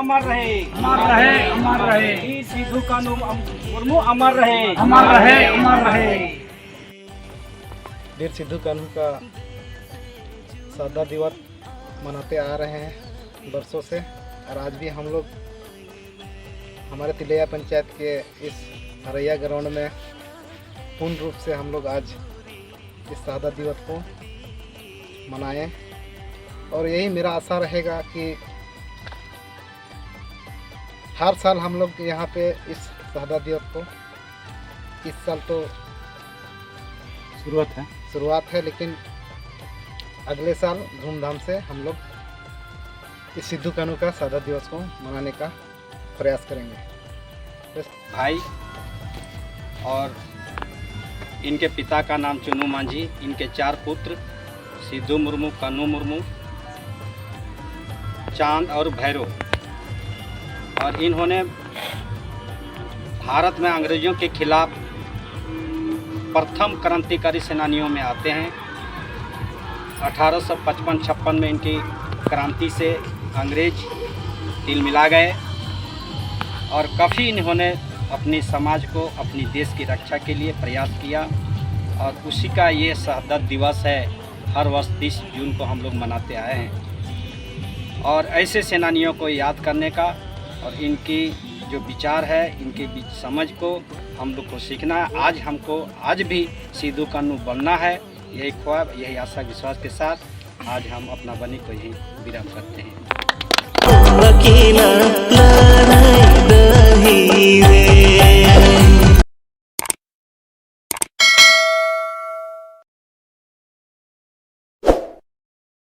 अमर रहे, अमर रहे, अमर रहे। वीर सिद्धू कान्हू मुर्मू अमर रहे, अमर रहे, अमर रहे। वीर सिद्धू कान्हू का शहादत दिवस मनाते आ रहे हैं बरसों से, और आज भी हम लोग हमारे तिलैया पंचायत के इस हरैया ग्राउंड में पूर्ण रूप से हम लोग आज इस शहादत दिवस को मनाएं। और यही मेरा आशा रहेगा कि हर साल हम लोग यहाँ पे इस शहादत दिवस को, इस साल तो शुरुआत है, लेकिन अगले साल धूमधाम से हम लोग इस सिद्धू कान्हू का शहादत दिवस को मनाने का प्रयास करेंगे। भाई और इनके पिता का नाम चुनू मांझी, इनके 4 पुत्र सिद्धू मुर्मू, कान्हू मुर्मू, चांद और भैरव, और इन्होंने भारत में अंग्रेज़ों के खिलाफ प्रथम क्रांतिकारी सेनानियों में आते हैं। 1855-56 में इनकी क्रांति से अंग्रेज तिल मिला गए और काफ़ी इन्होंने अपने समाज को, अपनी देश की रक्षा के लिए प्रयास किया, और उसी का ये शहादत दिवस है। हर वर्ष 30 जून को हम लोग मनाते आए हैं, और ऐसे सेनानियों को याद करने का और इनकी जो विचार है, इनके बीच समझ को हम लोग को सीखना है। आज हमको आज भी सिद्धू कान्हू बनना है, यही ख्वाब, यही आशा विश्वास के साथ आज हम अपना वाणी को यही विराम करते हैं।